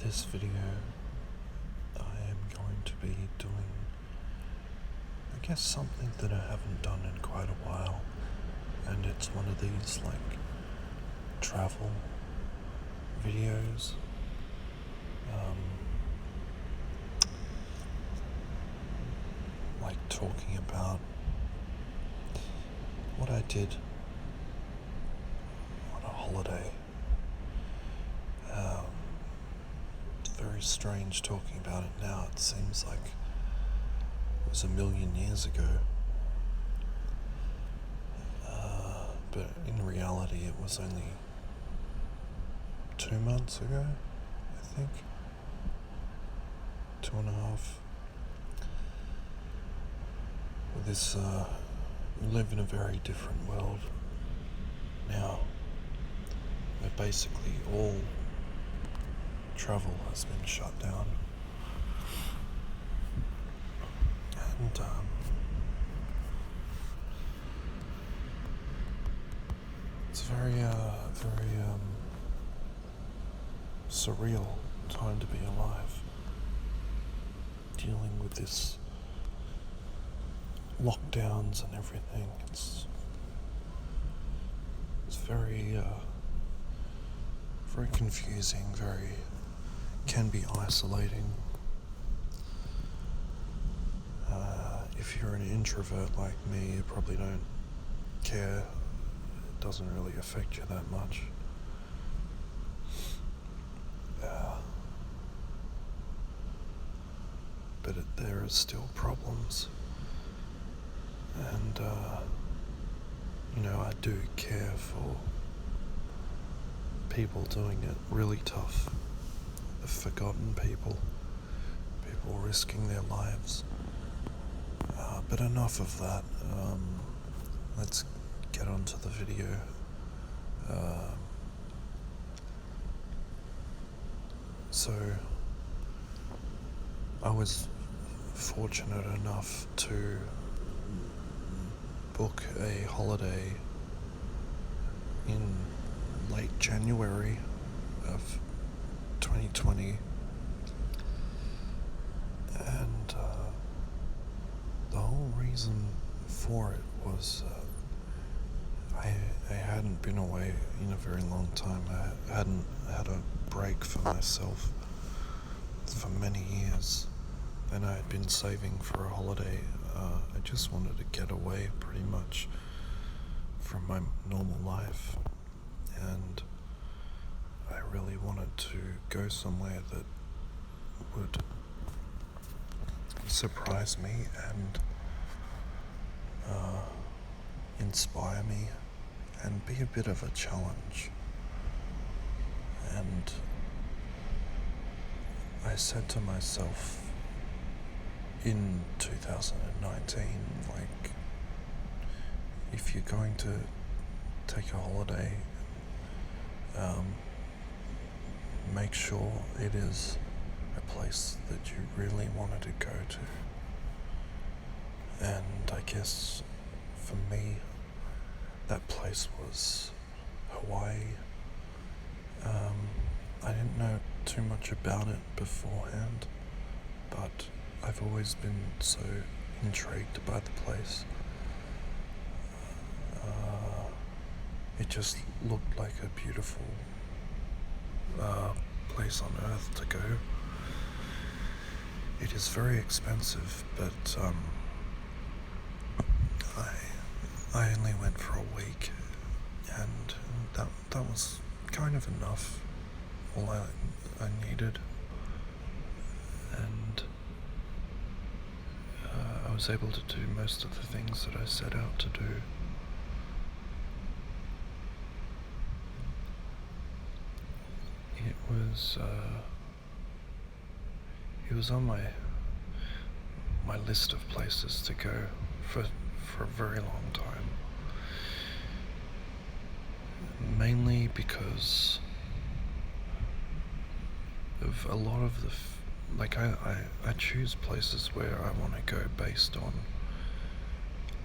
this video, I am going to be doing, I guess, something that I haven't done in quite a while, and it's one of these, like, travel videos. Like talking about what I did on a holiday. It's very strange talking about it now. It seems like it was a million years ago. But in reality, it was only 2 months ago, I think. 2.5. This, we live in a very different world now, where basically all travel has been shut down. And, it's very surreal time to be alive, dealing with this lockdowns and everything. It's very confusing, can be isolating. If you're an introvert like me, you probably don't care. It doesn't really affect you that much. But there are still problems. And, I do care for people doing it really tough, the forgotten people risking their lives. But enough of that. Let's get on to the video. So, I was fortunate enough to book a holiday in late January of 2020, and the whole reason for it was I hadn't been away in a very long time. I hadn't had a break for myself for many years, and I had been saving for a holiday. I just wanted to get away pretty much from my normal life, and I really wanted to go somewhere that would surprise me and inspire me and be a bit of a challenge. And I said to myself in 2019, like, if you're going to take a holiday, make sure it is a place that you really wanted to go to. And I guess for me, that place was Hawaii. I didn't know too much about it beforehand, but I've always been so intrigued by the place. It just looked like a beautiful place on earth to go. It is very expensive, but I only went for a week, and that was kind of enough, all I needed. And I was able to do most of the things that I set out to do. It was on my list of places to go for a very long time, mainly because of a lot of I choose places where I want to go based on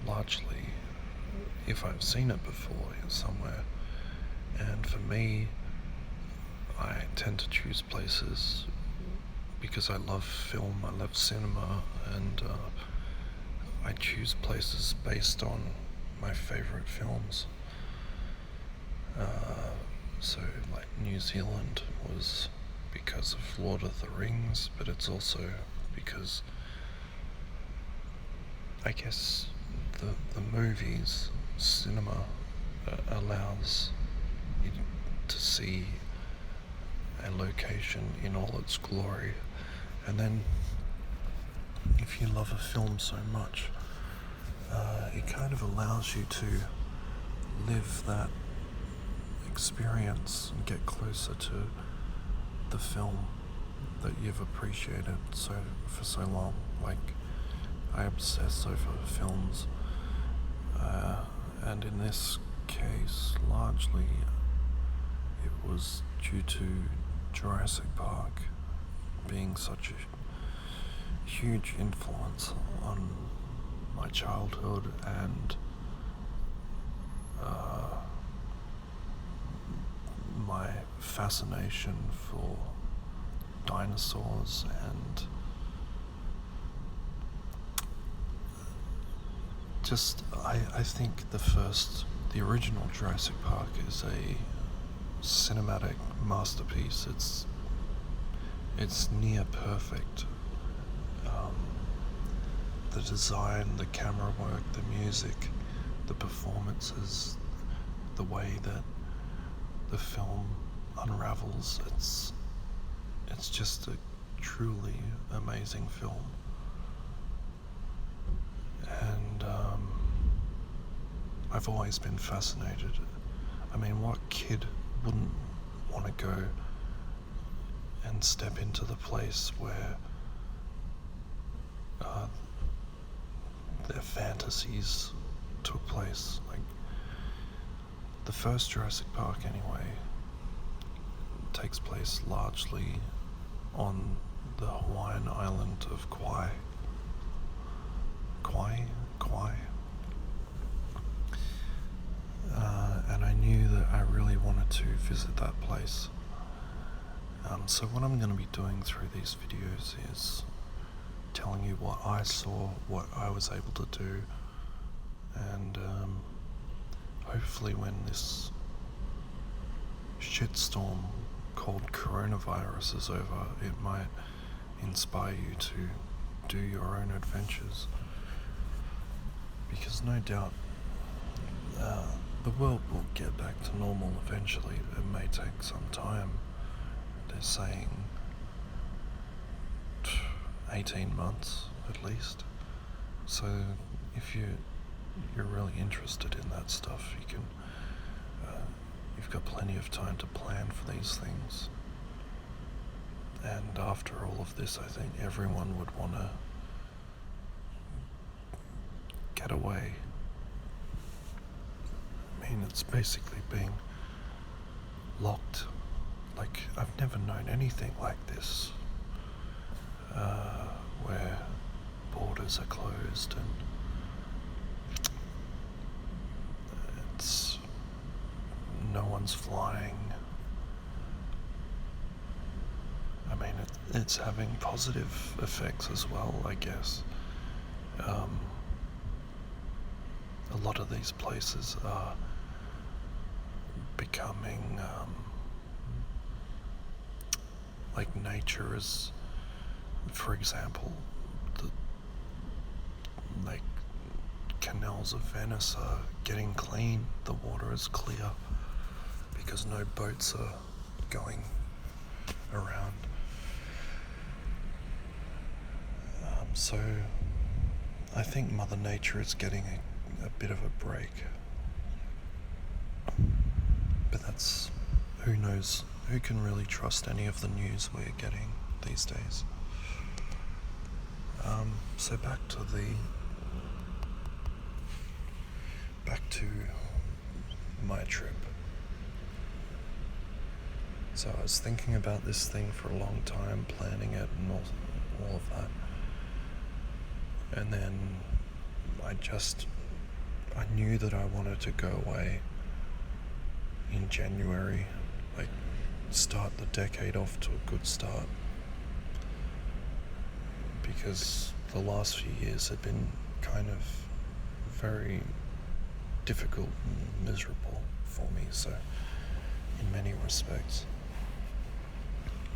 largely if I've seen it before somewhere. And for me, I tend to choose places because I love film, I love cinema, and I choose places based on my favorite films. So, like New Zealand was because of Lord of the Rings, but it's also because I guess the movies, cinema, allows you to see a location in all its glory. And then if you love a film so much, it kind of allows you to live that experience and get closer to the film that you've appreciated for so long. Like, I obsess over films, and in this case, largely, it was due to Jurassic Park being such a huge influence on my childhood and my fascination for dinosaurs, and just I think the original Jurassic Park is a cinematic masterpiece. It's near perfect. The design, the camera work, the music, the performances, the way that the film unravels, it's just a truly amazing film. And I've always been fascinated. I mean, what kid wouldn't want to go and step into the place where their fantasies took place? Like, the first Jurassic Park, anyway, takes place largely on the Hawaiian island of Kauai. And I knew that I really wanted to visit that place. So what I'm going to be doing through these videos is telling you what I saw, what I was able to do, and hopefully when this shitstorm called coronavirus is over, it might inspire you to do your own adventures. Because no doubt the world will get back to normal eventually. It may take some time. They're saying 18 months at least. So if you're really interested in that stuff, you've got plenty of time to plan for these things. And after all of this, I think everyone would want to get away. I mean, it's basically being locked. Like, I've never known anything like this, where borders are closed and no one's flying. I mean, it's having positive effects as well, I guess. A lot of these places are becoming like nature is, for example, like canals of Venice are getting clean. The water is clear because no boats are going around. So I think Mother Nature is getting a bit of a break. But that's, who knows, who can really trust any of the news we're getting these days? So back to my trip. So I was thinking about this thing for a long time, planning it and all of that. And then I knew that I wanted to go away in January, like start the decade off to a good start, because the last few years had been kind of very difficult and miserable for me, so in many respects.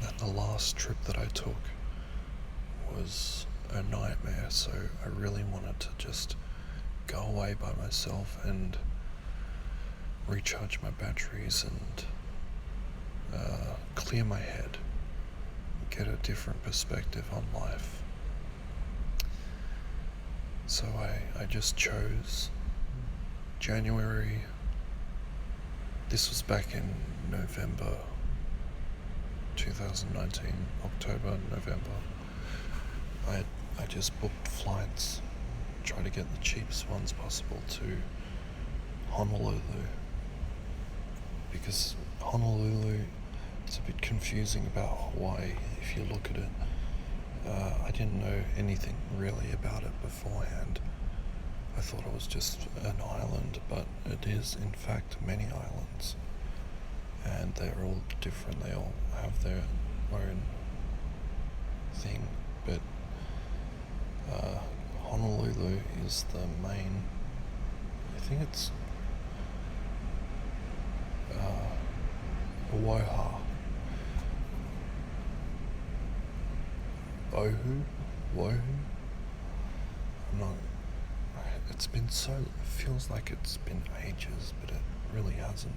And the last trip that I took was a nightmare, so I really wanted to just go away by myself and recharge my batteries and clear my head, get a different perspective on life. So I just chose January. This was back in November 2019, October, November. I just booked flights, tried to get the cheapest ones possible to Honolulu, because Honolulu is a bit confusing about Hawaii if you look at it. I didn't know anything really about it beforehand. I thought it was just an island, but it is in fact many islands, and they're all different. They all have their own thing, but Honolulu is the main, I think it's Oahu. Wohu? I'm not, it's been so, it feels like it's been ages, but it really hasn't.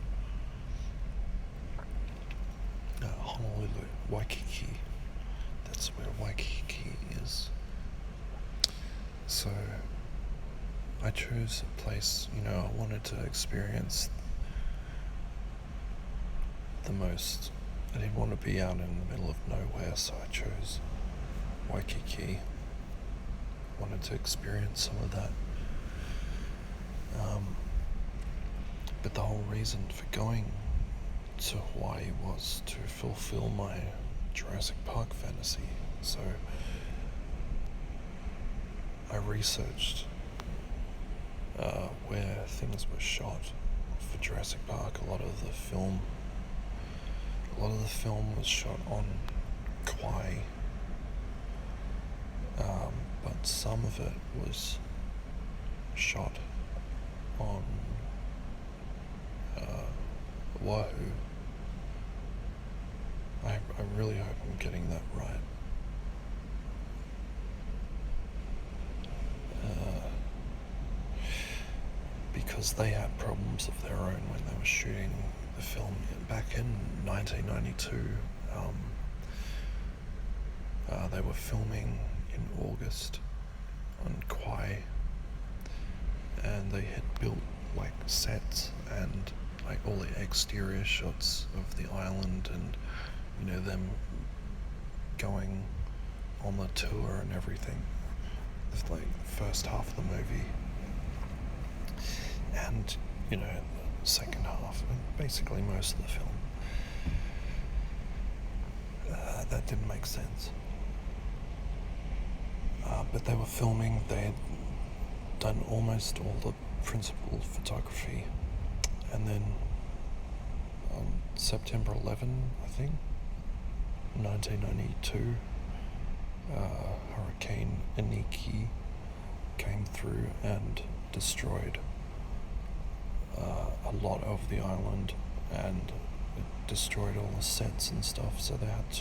Honolulu, Waikiki, that's where Waikiki is. So I chose a place, I wanted to experience the most. I didn't want to be out in the middle of nowhere, so I chose Waikiki. Wanted to experience some of that. But the whole reason for going to Hawaii was to fulfill my Jurassic Park fantasy. So I researched where things were shot for Jurassic Park. A lot of the film was shot on Kauai, but some of it was shot on Oahu. I really hope I'm getting that right. Because they had problems of their own when they were shooting the film back in 1992. They were filming in August on Kauai, and they had built like sets and like all the exterior shots of the island, and them going on the tour and everything. It's like the first half of the movie, and the second half, and basically most of the film. That didn't make sense. But they were filming, they had done almost all the principal photography, and then on September 11, I think, 1992, Hurricane Iniki came through and destroyed a lot of the island, and it destroyed all the sets and stuff, so they had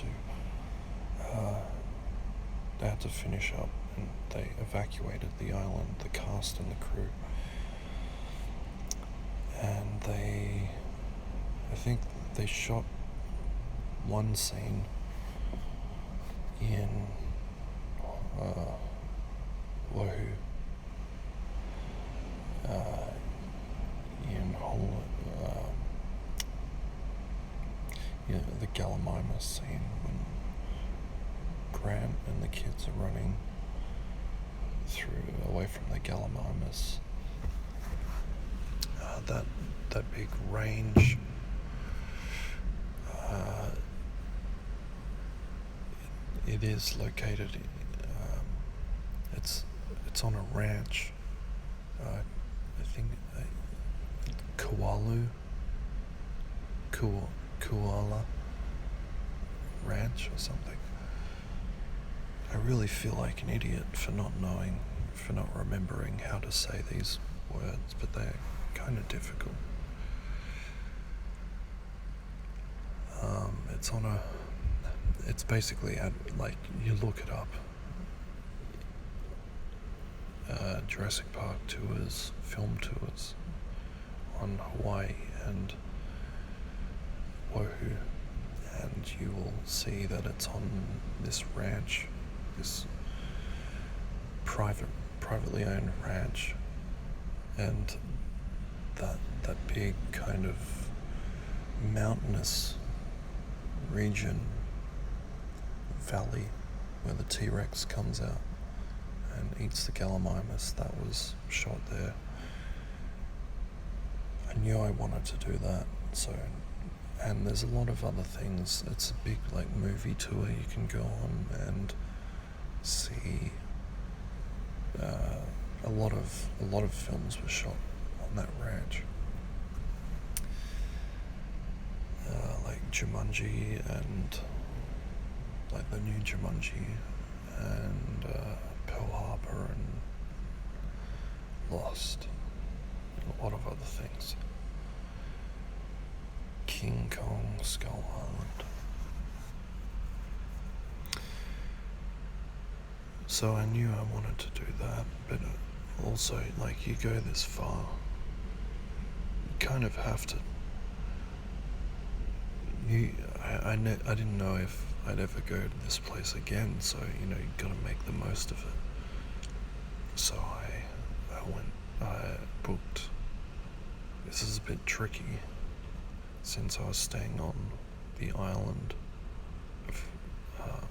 to finish up, and they evacuated the island, the cast and the crew, and I think they shot one scene in Oahu, the Gallimima scene when Grant and the kids are running away from the Gallimimus. That big range. It is located. It's on a ranch. I think Kuala. ranch or something. I really feel like an idiot for not remembering how to say these words, but they're kind of difficult. It's basically like you look it up. Jurassic Park tours, film tours on Hawaii and Oahu, and you will see that it's on this ranch, this privately owned ranch, and that big kind of mountainous region, valley, where the T-Rex comes out and eats the Gallimimus, that was shot there. I knew I wanted to do that, and there's a lot of other things. It's a big movie tour you can go on and see. A lot of films were shot on that ranch, like Jumanji and the new Jumanji and Pearl Harbor and Lost, and a lot of other things. King Kong, Skull Island. So I knew I wanted to do that, but also, you go this far, you kind of have to. I didn't know if I'd ever go to this place again, so you gotta make the most of it. So I booked. This is a bit tricky, since I was staying on the island of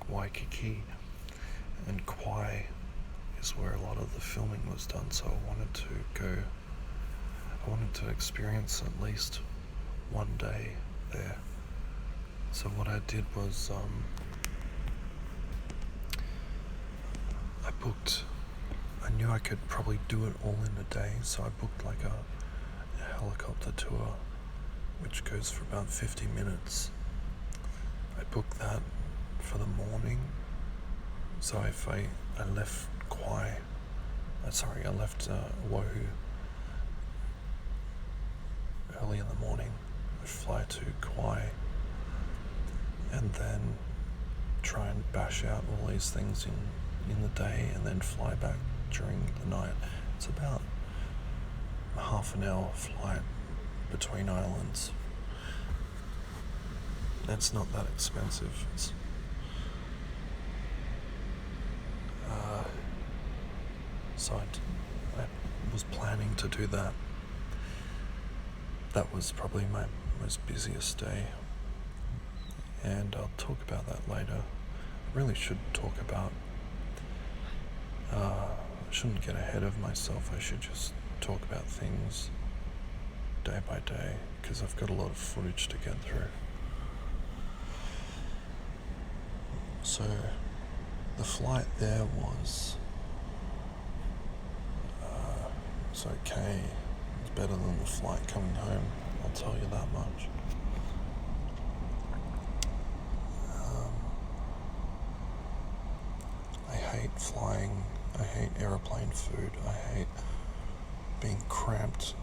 Waikiki, and Kauai is where a lot of the filming was done, so I wanted to experience at least one day there. So what I did was I knew I could probably do it all in a day, so I booked a helicopter tour which goes for about 50 minutes. I booked that for the morning, so if I left I left Oahu early in the morning. I'd fly to Kauai and then try and bash out all these things in the day, and then fly back during the night. It's about a half an hour flight between islands. It's not that expensive. So I was planning to do that. That was probably my most busiest day, and I'll talk about that later. I really should talk about, I shouldn't get ahead of myself. I should just talk about things day by day, because I've got a lot of footage to get through. So the flight there was it's okay. It's better than the flight coming home, I'll tell you that much. I hate flying. I hate aeroplane food. I hate being cramped.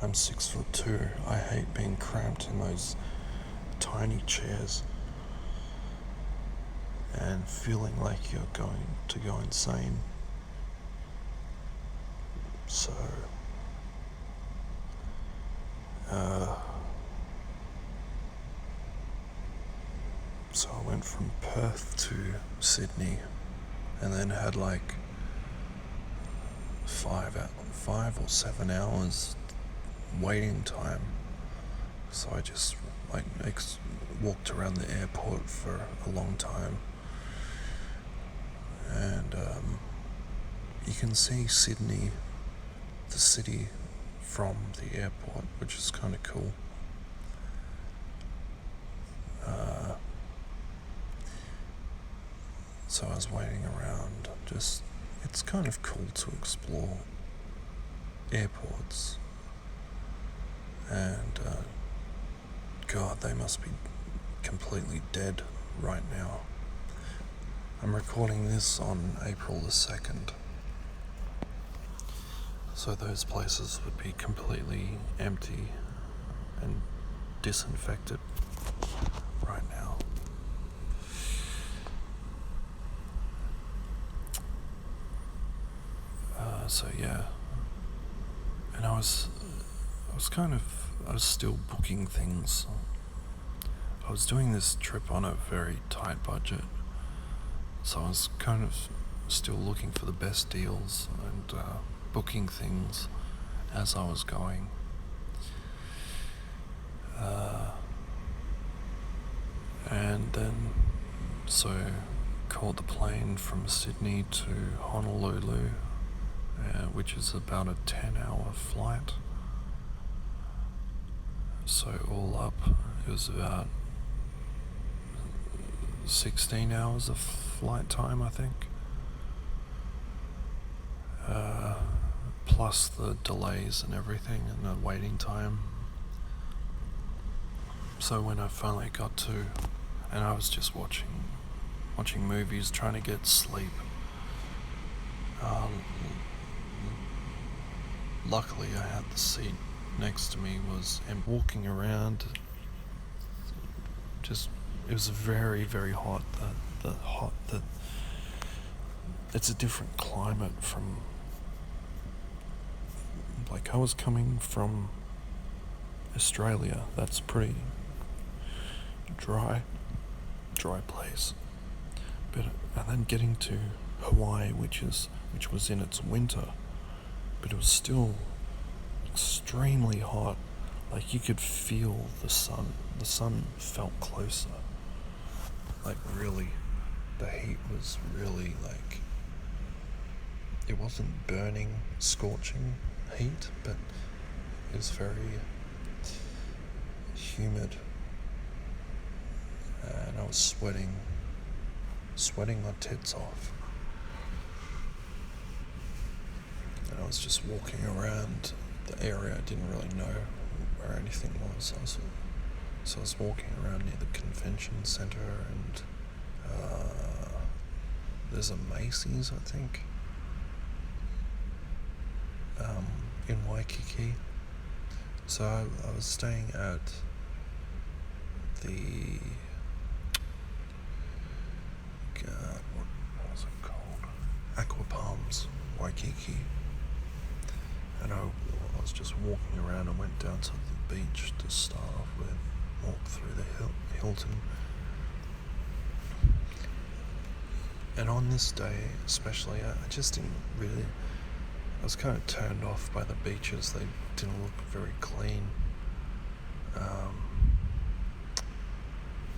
I'm 6'2". I hate being cramped in those tiny chairs and feeling like you're going to go insane. So I went from Perth to Sydney, and then had 5 or 7 hours waiting time. So I just walked around the airport for a long time, and you can see Sydney, the city, from the airport, which is kind of cool. So I was waiting around. It's kind of cool to explore airports, and God, they must be completely dead right now. I'm recording this on April the 2nd. So those places would be completely empty and disinfected right now. So yeah, and I was still booking things. I was doing this trip on a very tight budget, so I was kind of still looking for the best deals and booking things as I was going. And then, so caught the plane from Sydney to Honolulu, which is about a 10-hour flight. So all up, it was about 16 hours of flight time, I think. Plus the delays and everything and the waiting time. So when I finally got to, and I was just watching movies, trying to get sleep. Luckily I had the seat next to me and walking around, it was very, very hot. It's a different climate from, like, I was coming from Australia. That's pretty dry place. And then getting to Hawaii, which was in its winter, but it was still extremely hot. Like, you could feel the sun. The sun felt closer. Like, really, the heat was really, like, it wasn't burning, scorching heat, but it was very humid. And I was sweating my tits off. And I was just walking around the area. I didn't really know where anything was. So I was walking around near the convention center, and there's a Macy's, I think, in Waikiki. So I was staying at the what was it called? Aqua Palms, Waikiki. And I was just walking around and went down to the beach to start off with, walked through the Hilton. And on this day especially, I just didn't really, I was kind of turned off by the beaches. They didn't look very clean.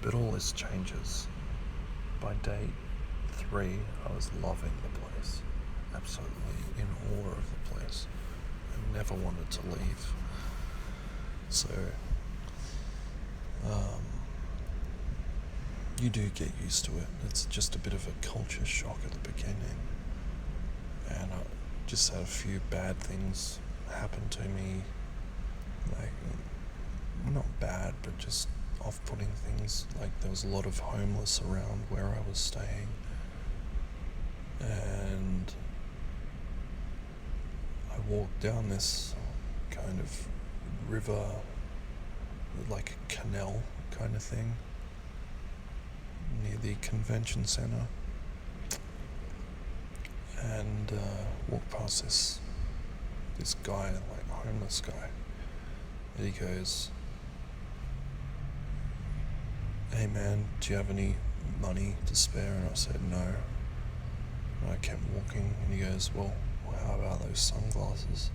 But all this changes. By day 3, I was loving the place. Absolutely in awe of the place. I never wanted to leave. So, you do get used to it. It's just a bit of a culture shock at the beginning. And I just had a few bad things happen to me. Like, not bad, but just off-putting things. Like, there was a lot of homeless around where I was staying. And I walked down this kind of river, like a canal kind of thing, near the convention center, and walked past this guy, like homeless guy, and he goes, "Hey man, do you have any money to spare?" And I said no. And I kept walking, and he goes, well, how about those sunglasses?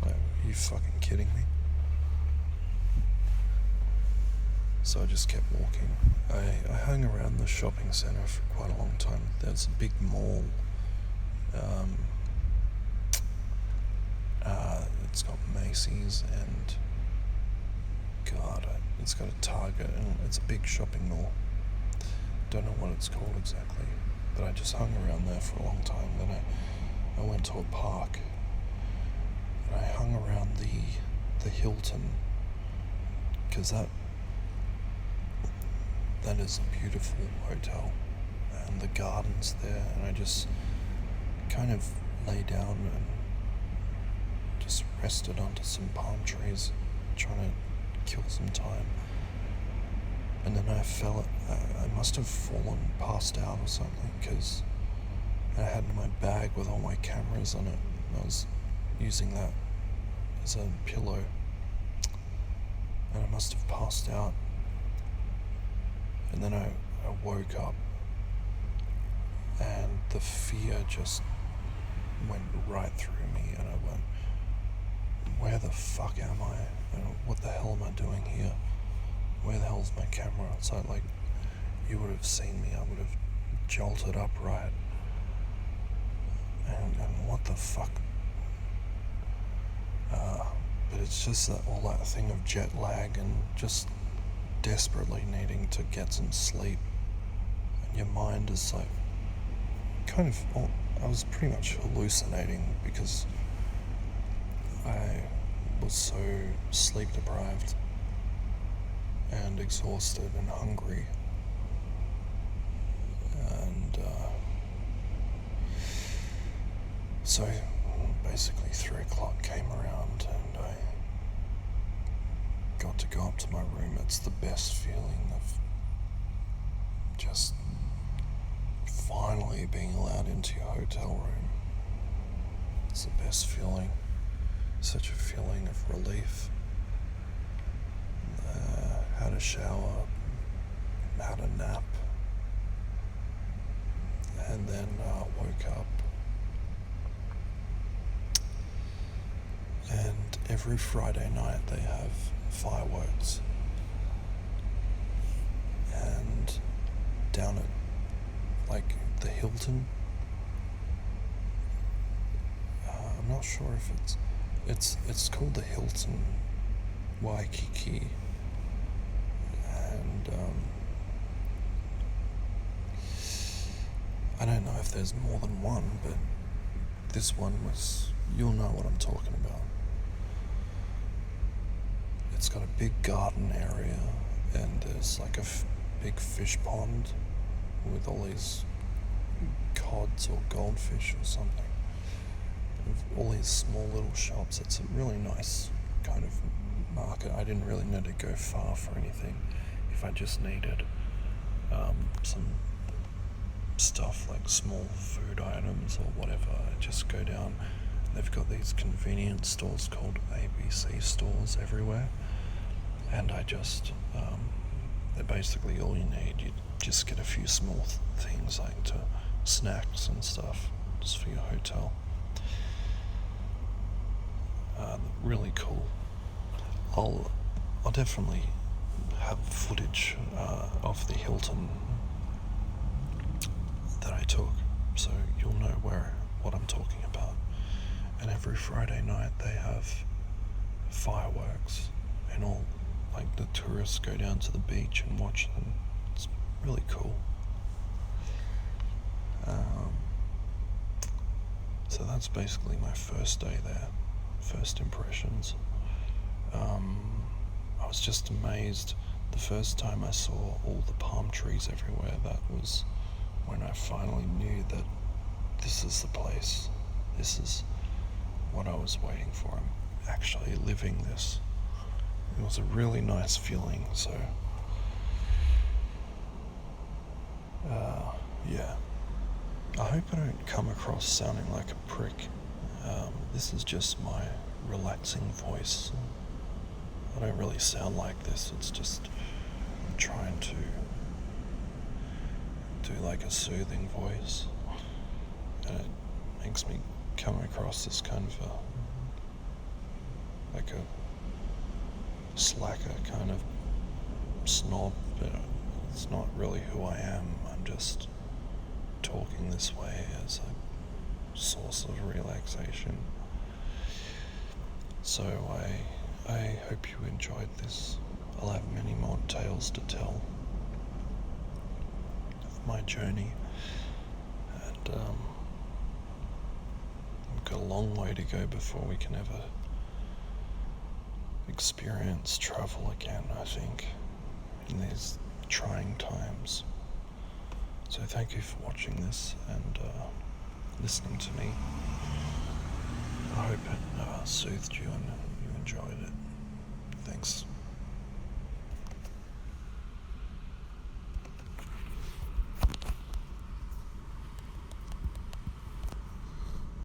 Like, are you fucking kidding me? So I just kept walking. I hung around the shopping centre for quite a long time. There's a big mall. It's got Macy's and it's got a Target, and it's a big shopping mall. Don't know what it's called exactly, but I just hung around there for a long time. Then I went to a park, and I hung around the Hilton, because that that is a beautiful hotel, and the gardens there, and I just kind of lay down and just rested onto some palm trees, trying to kill some time. And then I must have passed out or something, because I had my bag with all my cameras on it, and I was using that as a pillow, and I must have passed out. And then I woke up, and the fear just went right through me, and I went, where the fuck am I? And what the hell am I doing here? Where the hell's my camera? So like, you would have seen me, I would have jolted upright. And what the fuck? But it's just that all that thing of jet lag and just desperately needing to get some sleep. And your mind is like, I was pretty much hallucinating because I was so sleep deprived and exhausted and hungry. And so basically 3 o'clock came around and I got to go up to my room. It's the best feeling of just finally being allowed into your hotel room. It's the best feeling. Such a feeling of relief. Had a shower, had a nap, and then woke up. And every Friday night they have fireworks. And down at like the Hilton, I'm not sure if it's called the Hilton Waikiki. And I don't know if there's more than one, but this one you'll know what I'm talking about. It's got a big garden area, and there's like a big fish pond with all these cods or goldfish or something. All these small little shops. It's a really nice kind of market. I didn't really need to go far for anything. If I just needed some stuff like small food items or whatever, I just go down. They've got these convenience stores called ABC stores everywhere, and I just they're basically all you need. You just get a few small things like snacks and stuff just for your hotel. Really cool. I'll definitely have footage of the Hilton that I took, so you'll know what I'm talking about. And every Friday night they have fireworks, and all like the tourists go down to the beach and watch them. It's really cool. So that's basically my first day there, first impressions. I was just amazed the first time I saw all the palm trees everywhere. That was when I finally knew that this is the place. This is what I was waiting for. I'm actually living this. It was a really nice feeling, so yeah. I hope I don't come across sounding like a prick. This is just my relaxing voice. I don't really sound like this. It's just I'm trying to do like a soothing voice, and it makes me come across as kind of like a slacker kind of snob, but it's not really who I am. I'm just talking this way as a source of relaxation. So I hope you enjoyed this. I'll have many more tales to tell of my journey, and we've got a long way to go before we can ever experience travel again, I think, in these trying times. So thank you for watching this and listening to me. I hope it soothed you and you enjoyed it. Thanks.